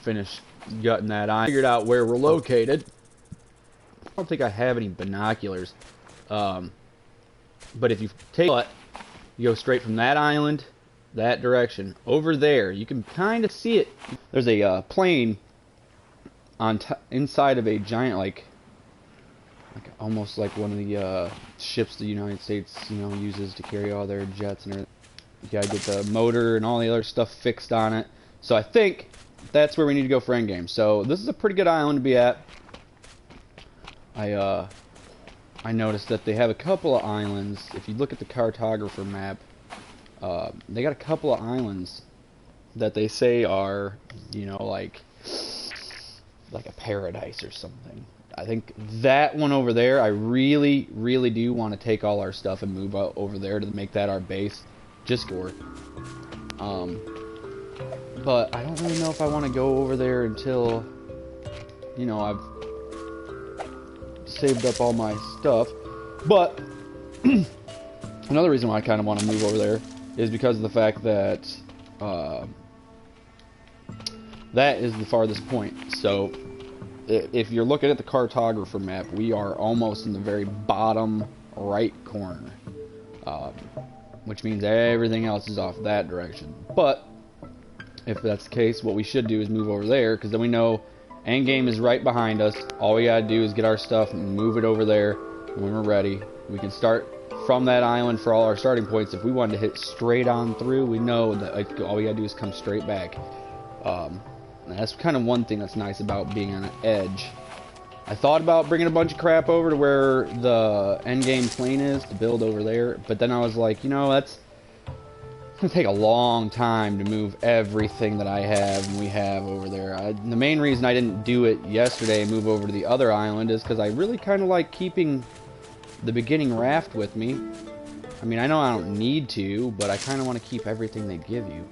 finish gutting that island. Figured out where we're located. I don't think I have any binoculars. But if you take it, you go straight from that island, that direction, over there. You can kind of see it. There's a plane on inside of a giant, like almost like one of the ships the United States, uses to carry all their jets and everything. You gotta get the motor and all the other stuff fixed on it. So I think that's where we need to go for endgame. So this is a pretty good island to be at. I noticed that they have a couple of islands. If you look at the cartographer map, they got a couple of islands that they say are, like a paradise or something. I think that one over there, I really, really do want to take all our stuff and move out over there to make that our base. Just for it. But I don't really know if I want to go over there until, I've saved up all my stuff. But another reason why I kind of want to move over there is because of the fact that that is the farthest point. So if you're looking at the cartographer map, we are almost in the very bottom right corner, which means everything else is off that direction. But if that's the case, what we should do is move over there, because then we know endgame is right behind us. All we gotta do is get our stuff and move it over there. And when we're ready, we can start from that island for all our starting points. If we wanted to hit straight on through, we know that all we gotta do is come straight back. That's kind of one thing that's nice about being on an edge. I thought about bringing a bunch of crap over to where the endgame plane is to build over there, but then I was like, that's gonna take a long time to move everything that I have and we have over there. The main reason I didn't do it yesterday and move over to the other island is because I really kind of like keeping the beginning raft with me. I mean, I know I don't need to, but I kind of want to keep everything they give you.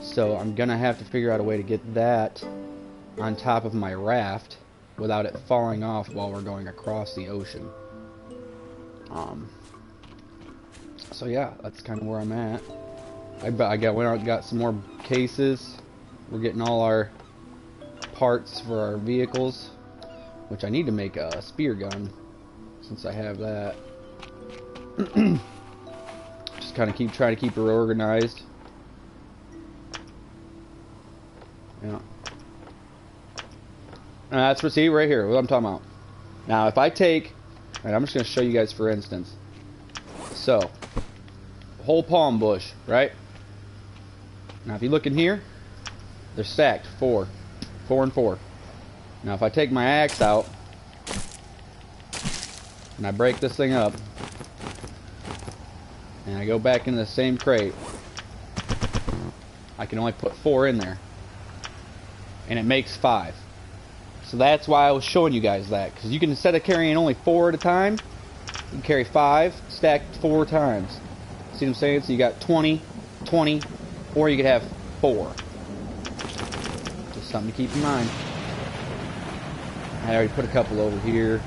So I'm gonna have to figure out a way to get that on top of my raft without it falling off while we're going across the ocean. So yeah, that's kind of where I'm at. I went out and got some more cases. We're getting all our parts for our vehicles, which I need to make a spear gun since I have that. Just kind of try to keep her organized. Yeah. And that's what, see right here, what I'm talking about. Now if I take, and I'm just going to show you guys for instance. So, whole palm bush, right? Now if you look in here, they're stacked, 4 and 4. Now if I take my axe out and I break this thing up and I go back into the same crate, I can only put 4 in there and it makes 5. So that's why I was showing you guys that, because you can, instead of carrying only 4 at a time, you can carry 5 stacked 4 times. See what I'm saying? So you got 20, 20, or you could have 4. Just something to keep in mind. I already put a couple over here.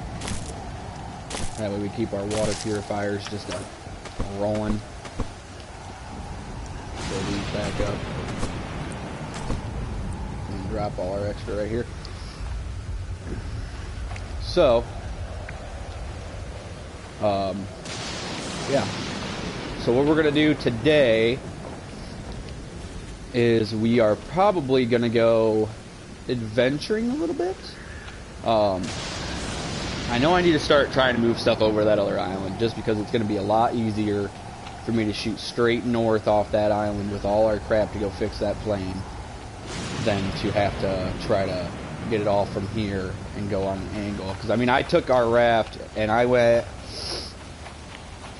That way we keep our water purifiers just rolling. Fill these back up. And drop all our extra right here. So, yeah. So what we're going to do today is we are probably going to go adventuring a little bit. I know I need to start trying to move stuff over that other island just because it's going to be a lot easier for me to shoot straight north off that island with all our crap to go fix that plane than to have to try to get it all from here and go on an angle. Because I mean, I took our raft and I went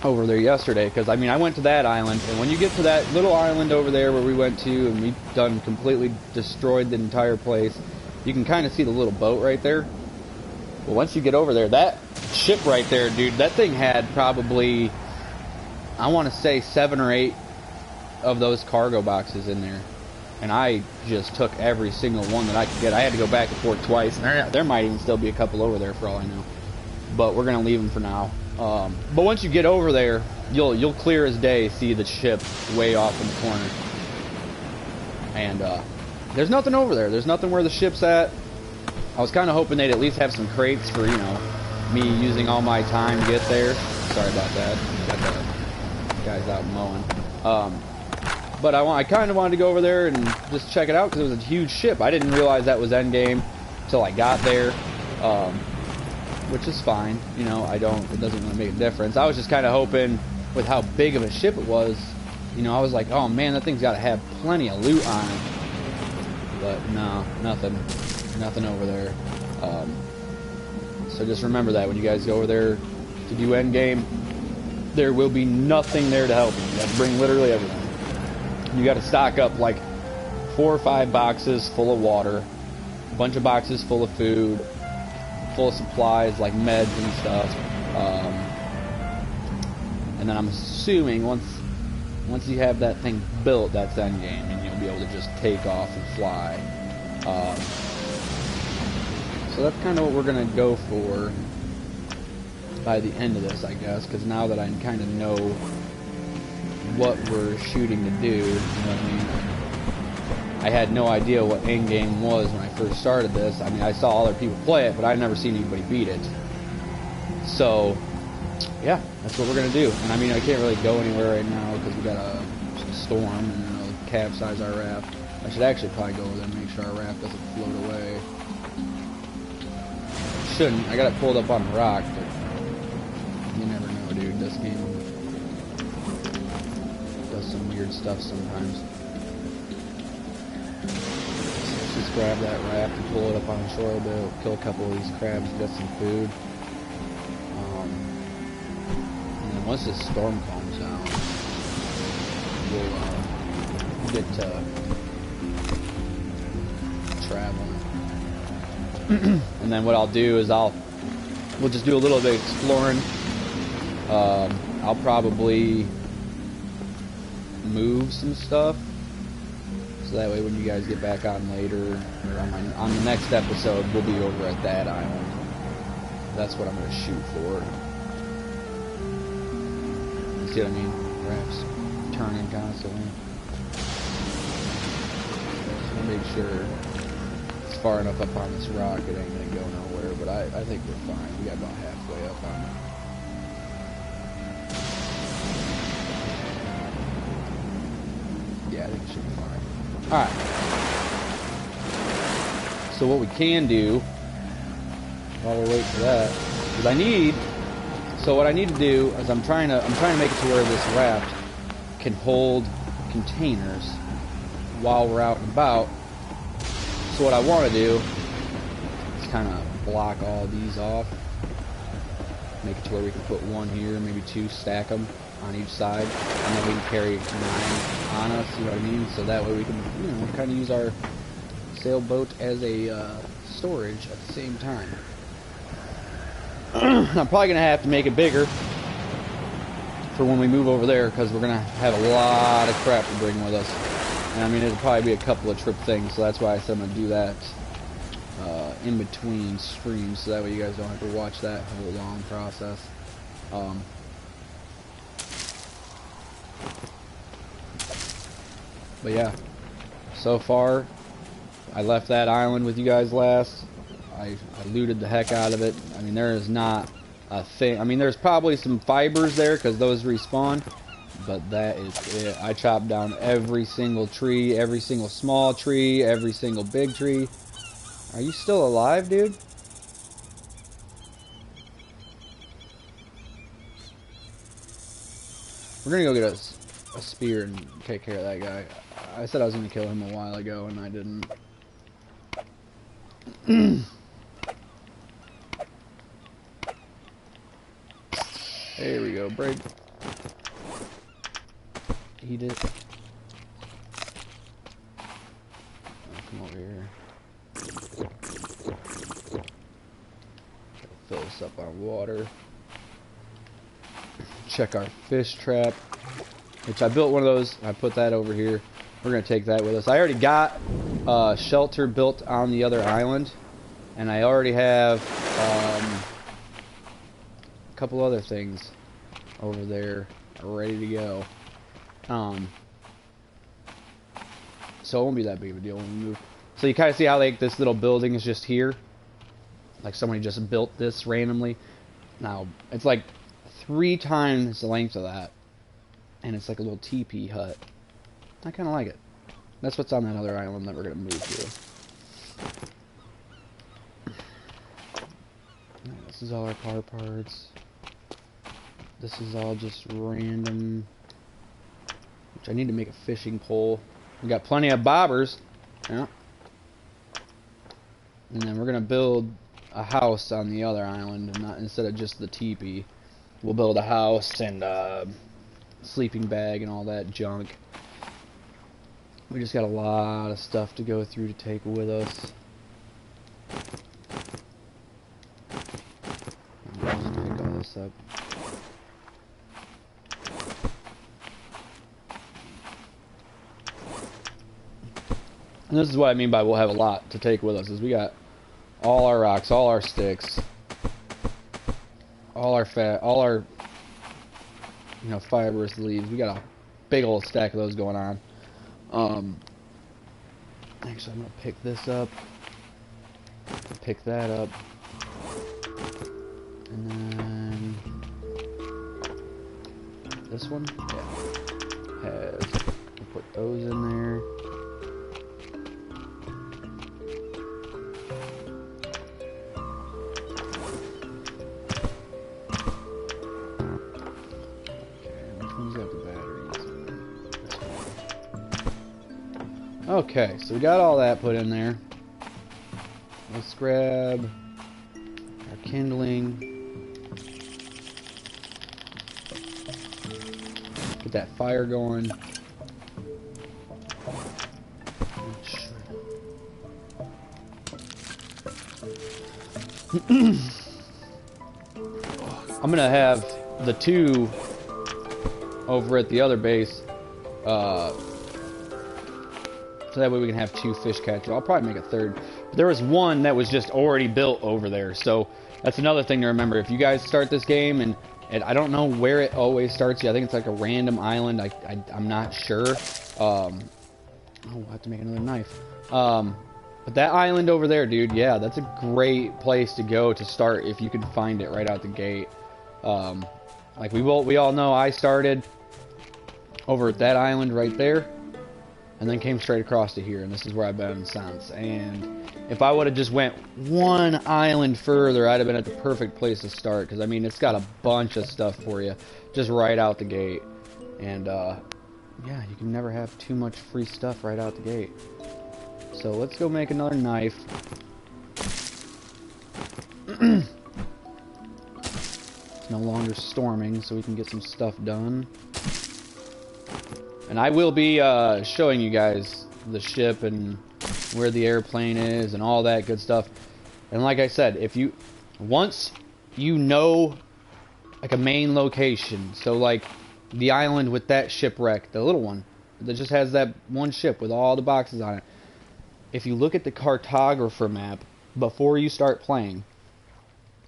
over there yesterday, because I mean, I went to that island, and when you get to that little island over there where we went to and we done completely destroyed the entire place, you can kind of see the little boat right there. Well, once you get over there, that ship right there, dude, that thing had probably, I want to say 7 or 8 of those cargo boxes in there. And I just took every single one that I could get. I had to go back and forth twice. And there might even still be a couple over there for all I know. But we're going to leave them for now. But once you get over there, you'll clear as day see the ship way off in the corner. And there's nothing over there. There's nothing where the ship's at. I was kind of hoping they'd at least have some crates for, you know, me using all my time to get there. Sorry about that. Got the guys out mowing. But I kind of wanted to go over there and just check it out because it was a huge ship. I didn't realize that was endgame until I got there, which is fine. You know, it doesn't really make a difference. I was just kind of hoping with how big of a ship it was. You know, I was like, oh man, that thing's got to have plenty of loot on it. But no, nothing over there. So just remember that when you guys go over there to do endgame, there will be nothing there to help you. You have to bring literally everything. You got to stock up like 4 or 5 boxes full of water, a bunch of boxes full of food, full of supplies like meds and stuff. And then I'm assuming once you have that thing built, that's endgame, and you'll be able to just take off and fly. So that's kind of what we're going to go for by the end of this, I guess, because now that I kind of know what we're shooting to do, you know what I mean? I had no idea what endgame was when I first started this. I mean, I saw other people play it, but I'd never seen anybody beat it. So, yeah, that's what we're going to do. And I mean, I can't really go anywhere right now because we got a storm and it'll capsize our raft. I should actually probably go over there and make sure our raft doesn't float away. Shouldn't. I got it pulled up on a rock, but you never know, dude. This game does some weird stuff sometimes. Let's just grab that raft and pull it up on shore a bit. We'll kill a couple of these crabs and get some food. And then once this storm calms down, we'll get to traveling. And then what I'll do is we'll just do a little bit of exploring. I'll probably move some stuff so that way when you guys get back on later or on the next episode, we'll be over at that island. That's what I'm going to shoot for. You see what I mean? Perhaps turning constantly. Just want to make sure far enough up on this rock, it ain't gonna go nowhere, but I think we're fine. We got about halfway up on it. Yeah, I think it should be fine. Alright. So what we can do while we're waiting for that is what I need to do is I'm trying to make it to where this raft can hold containers while we're out and about. So what I want to do is kind of block all these off, make it to where we can put 1 here, maybe 2, stack them on each side, and then we can carry 9 on us, you know what I mean? So that way we can, you know, kind of use our sailboat as a storage at the same time. I'm probably going to have to make it bigger for when we move over there, because we're going to have a lot of crap to bring with us. And I mean, it'll probably be a couple of trip things, so that's why I said I'm going to do that in between streams, so that way you guys don't have to watch that whole long process. But yeah, so far, I left that island with you guys last. I looted the heck out of it. I mean, there is not a thing. I mean, there's probably some fibers there, because those respawn. But that is it. I chopped down every single tree, every single small tree, every single big tree. Are you still alive, dude? We're gonna go get a spear and take care of that guy. I said I was gonna kill him a while ago, and I didn't. There we go, break. Eat it. Oh, come over here. Fill this up on water. Check our fish trap, which I built one of those. I put that over here. We're gonna take that with us. I already got shelter built on the other island, and I already have a couple other things over there ready to go. so it won't be that big of a deal when we move. So you kind of see how like this little building is just here, like somebody just built this randomly. Now it's like 3 times the length of that, and it's like a little teepee hut. I kind of like it. That's what's on that other island that we're gonna move to. This is all our car parts. This is all just random. Which I need to make a fishing pole. We got plenty of bobbers. Yeah. And then we're gonna build a house on the other island, and not instead of just the teepee. We'll build a house and sleeping bag and all that junk. We just got a lot of stuff to go through to take with us. I'll just pick all this up. And this is what I mean by we'll have a lot to take with us. Is we got all our rocks, all our sticks, all our fat, all our fibrous leaves. We got a big old stack of those going on. Actually, I'm gonna pick this up, pick that up, and then this one, yeah, we'll put those in there. Okay, so we got all that put in there. Let's grab our kindling. Get that fire going. I'm gonna have the 2 over at the other base. So that way we can have 2 fish catchers. I'll probably make a 3rd. But there was one that was just already built over there. So that's another thing to remember. If you guys start this game, and I don't know where it always starts you. I think it's like a random island. I'm not sure. Oh, I'll have to make another knife. But that island over there, dude, yeah, that's a great place to go to start if you can find it right out the gate. Like we all know, I started over at that island right there. And then came straight across to here, and this is where I've been since. And if I would have just went 1 island further, I'd have been at the perfect place to start. Because, I mean, it's got a bunch of stuff for you, just right out the gate. And, yeah, you can never have too much free stuff right out the gate. So, let's go make another knife. It's no longer storming, so we can get some stuff done. And I will be showing you guys the ship and where the airplane is and all that good stuff. And like I said, once you know like a main location, so like the island with that shipwreck, the little one that just has that one ship with all the boxes on it. If you look at the cartographer map before you start playing,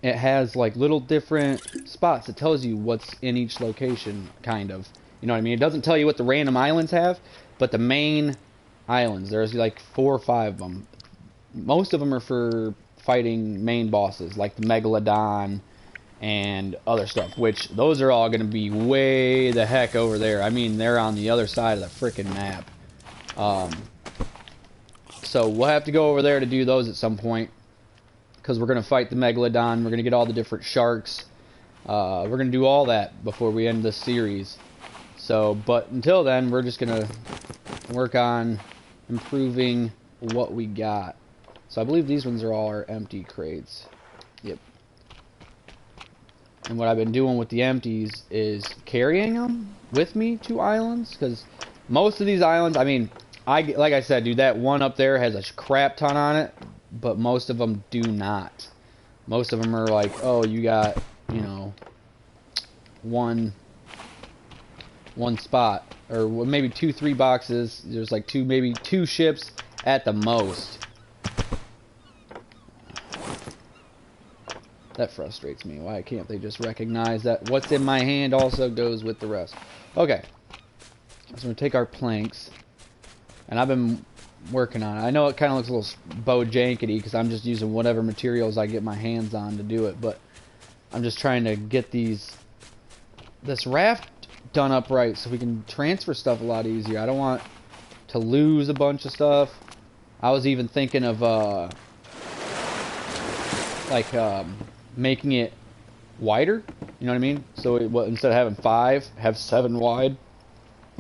it has like little different spots. It tells you what's in each location, kind of. You know what I mean? It doesn't tell you what the random islands have, but the main islands, there's like 4 or 5 of them. Most of them are for fighting main bosses, like the Megalodon and other stuff, which those are all going to be way the heck over there. I mean, they're on the other side of the frickin' map. So we'll have to go over there to do those at some point, because we're going to fight the Megalodon. We're going to get all the different sharks. We're going to do all that before we end this series. So, but until then, we're just going to work on improving what we got. So I believe these ones are all our empty crates. Yep. And what I've been doing with the empties is carrying them with me to islands. Because most of these islands, I mean, like I said, dude, that one up there has a crap ton on it. But most of them do not. Most of them are like, oh, you got, you know, one spot, or maybe 2, 3 boxes. There's like maybe 2 ships at the most. That frustrates me. Why can't they just recognize that what's in my hand also goes with the rest? Okay, so we're gonna take our planks, and I've been working on it. I know it kind of looks a little bojankety because I'm just using whatever materials I get my hands on to do it, but I'm just trying to get this raft done up right so we can transfer stuff a lot easier. I don't want to lose a bunch of stuff. I was even thinking of making it wider, you know what I mean? So instead of having 5, have 7 wide,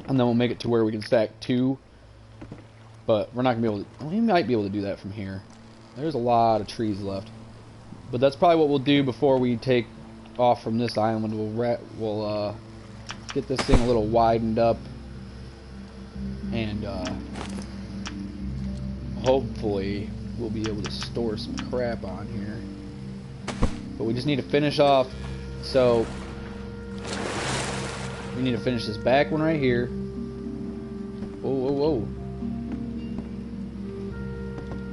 and then we'll make it to where we can stack 2. But we're not gonna be able to. We might be able to do that from here. There's a lot of trees left, but that's probably what we'll do before we take off from this island. We'll get this thing a little widened up, and hopefully we'll be able to store some crap on here. But we just need to finish off. So we need to finish this back one right here. Whoa, whoa, whoa.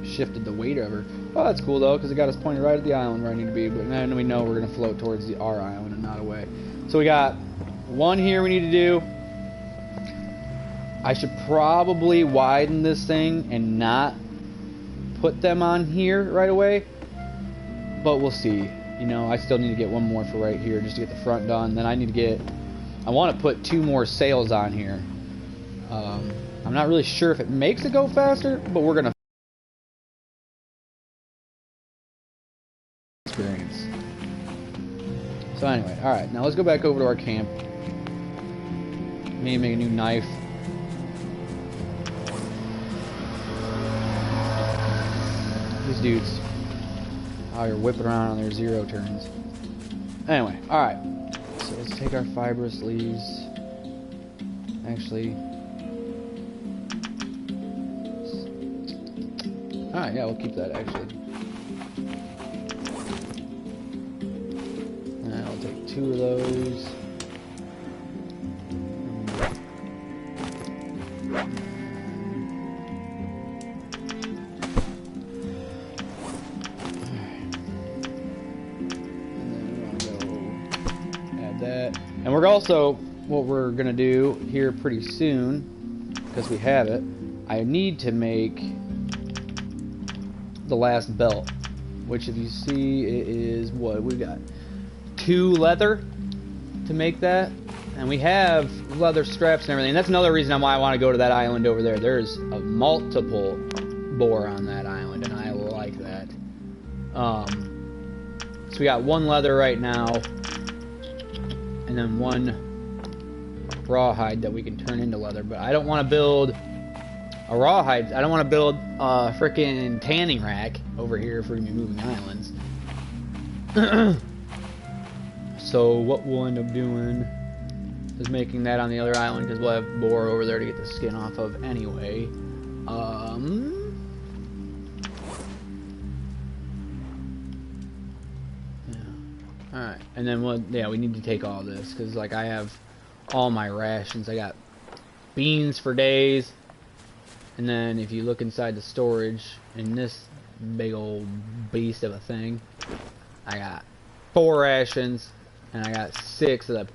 Shifted the weight over. Oh, that's cool though, because it got us pointed right at the island where I need to be. But then we know we're going to float towards our island and not away. So we got 1 here we need to do. I should probably widen this thing and not put them on here right away. But we'll see. You know, I still need to get 1 more for right here just to get the front done. Then I need to get... I want to put 2 more sails on here. I'm not really sure if it makes it go faster, but we're going to experience. So anyway, alright, now let's go back over to our camp. Maybe make a new knife. These dudes out here whipping around on their 0 turns. Anyway, alright. So let's take our fibrous leaves. Actually. Alright, yeah, we'll keep that actually. And I'll take 2 of those. And we're also, what we're going to do here pretty soon, because we have it, I need to make the last belt, which if you see, it is what we got. 2 leather to make that, and we have leather straps and everything. That's another reason why I want to go to that island over there. There's a multiple boar on that island, and I like that. So we got 1 leather right now, and then 1 rawhide that we can turn into leather. But I don't want to build a rawhide. I don't want to build a freaking tanning rack over here if we're gonna be moving islands. So what we'll end up doing is making that on the other island, because we'll have boar over there to get the skin off of anyway. Alright, and then we need to take all this, because like I have all my rations. I got beans for days, and then if you look inside the storage in this big old beast of a thing, I got 4 rations, and I got 6 of the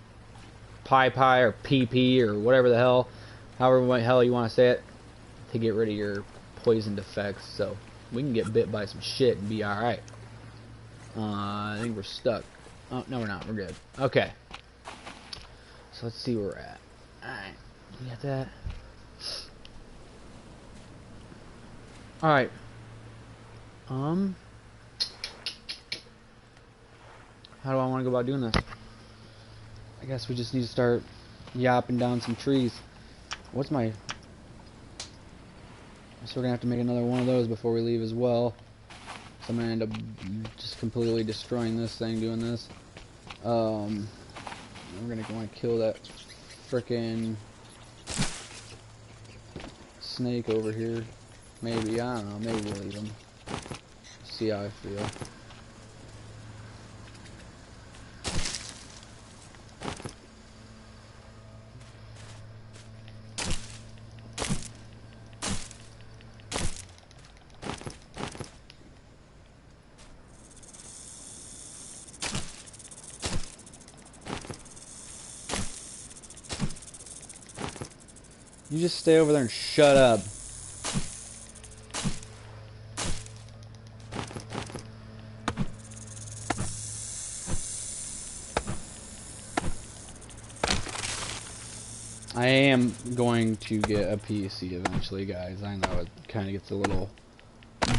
pie or PP or whatever the hell, however the hell you want to say it, to get rid of your poisoned effects, so we can get bit by some shit and be alright. I think we're stuck. Oh, no we're not. We're good. Okay. So let's see where we're at. Alright. You got that? Alright. How do I want to go about doing this? I guess we just need to start yapping down some trees. What's my... So we're going to have to make another one of those before we leave as well. So I'm going to end up just completely destroying this thing doing this. We're going to want to kill that frickin' snake over here. Maybe, I don't know, maybe we'll leave him. See how I feel. You just stay over there and shut up. I am going to get a PC eventually, guys. I know it kind of gets a little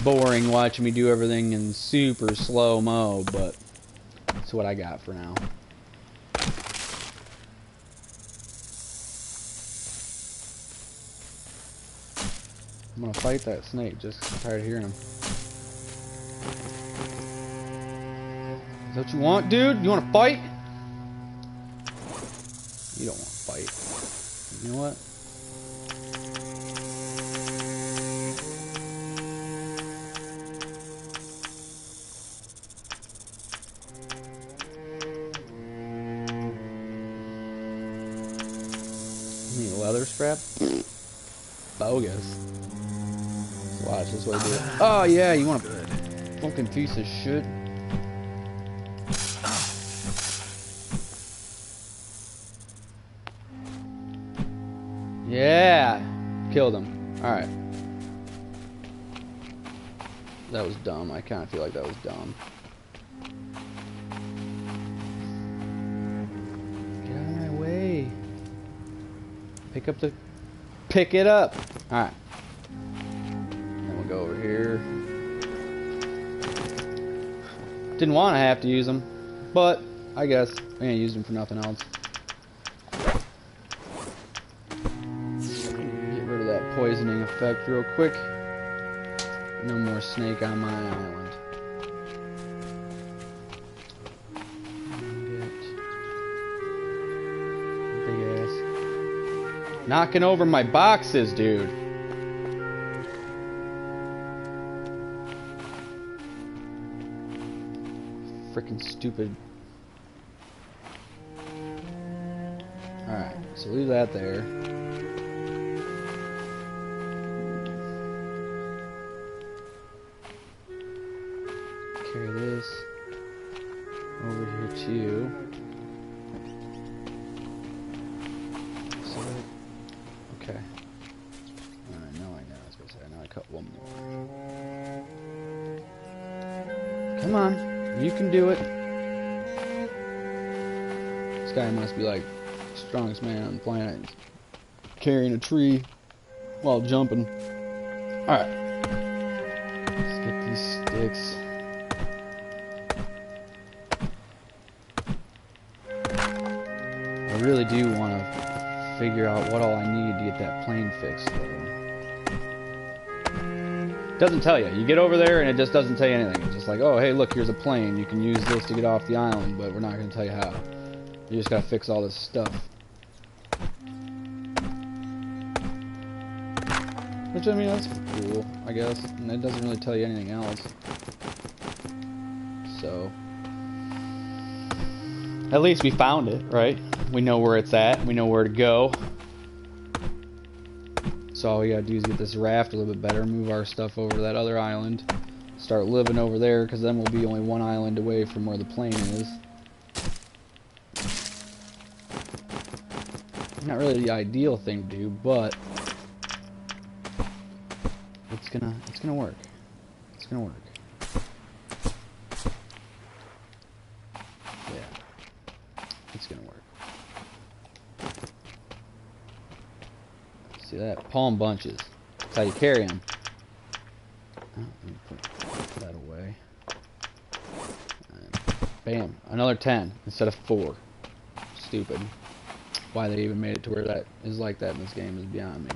boring watching me do everything in super slow-mo, but that's what I got for now. I'm gonna fight that snake, just tired of hearing him. Is that what you want, dude? You wanna fight? You don't wanna fight. You know what? You need a leather strap? Bogus. Watch, this way to do it. Oh yeah, you want a fucking piece of shit? Yeah! Killed him. Alright. That was dumb. I kind of feel like that was dumb. Get out of my way. Pick it up! Alright. Then we'll go over here. Didn't want to have to use them, but I guess I ain't used them for nothing else. Poisoning effect real quick. No more snake on my island. Big ass. Knocking over my boxes, dude. Freaking stupid. Alright, so leave that there. Carry this over here too. So, okay. Alright, now I know. I was gonna say, now I cut one more. Come on, you can do it. This guy must be like the strongest man on the planet. He's carrying a tree while jumping. Alright. Let's get these sticks. I really do want to figure out what all I need to get that plane fixed, though. Doesn't tell you. You get over there and it just doesn't tell you anything. It's just like, oh, hey, look, here's a plane. You can use this to get off the island, but we're not going to tell you how. You just got to fix all this stuff. Which, I mean, that's cool, I guess. And it doesn't really tell you anything else. So, at least we found it, right? We know where it's at. We know where to go. So all we gotta do is get this raft a little bit better, move our stuff over to that other island, start living over there, because then we'll be only one island away from where the plane is. Not really the ideal thing to do, but it's gonna work. It's gonna work. Yeah, it's gonna work. See that? Palm bunches. That's how you carry them. Oh, let me put that away. And bam, another 10 instead of 4. Stupid. Why they even made it to where that is like that in this game is beyond me.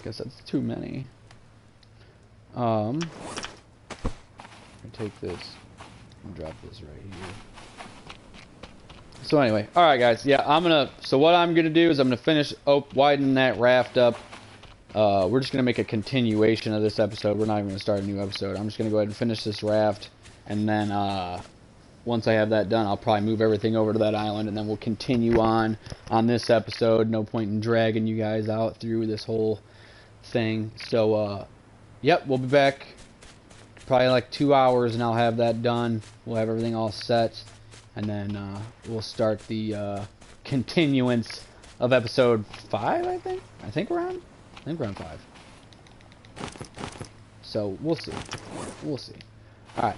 Guess that's too many. I take this and drop this right here. So anyway, all right, guys. Yeah, so what I'm gonna do is I'm gonna finish widening that raft up. We're just gonna make a continuation of this episode. We're not even gonna start a new episode. I'm just gonna go ahead and finish this raft, and then once I have that done, I'll probably move everything over to that island, and then we'll continue on this episode. No point in dragging you guys out through this whole thing. So yep, we'll be back probably like 2 hours and I'll have that done. We'll have everything all set, and then we'll start the continuance of episode 5, I think. I think we're on 5. So we'll see. All right.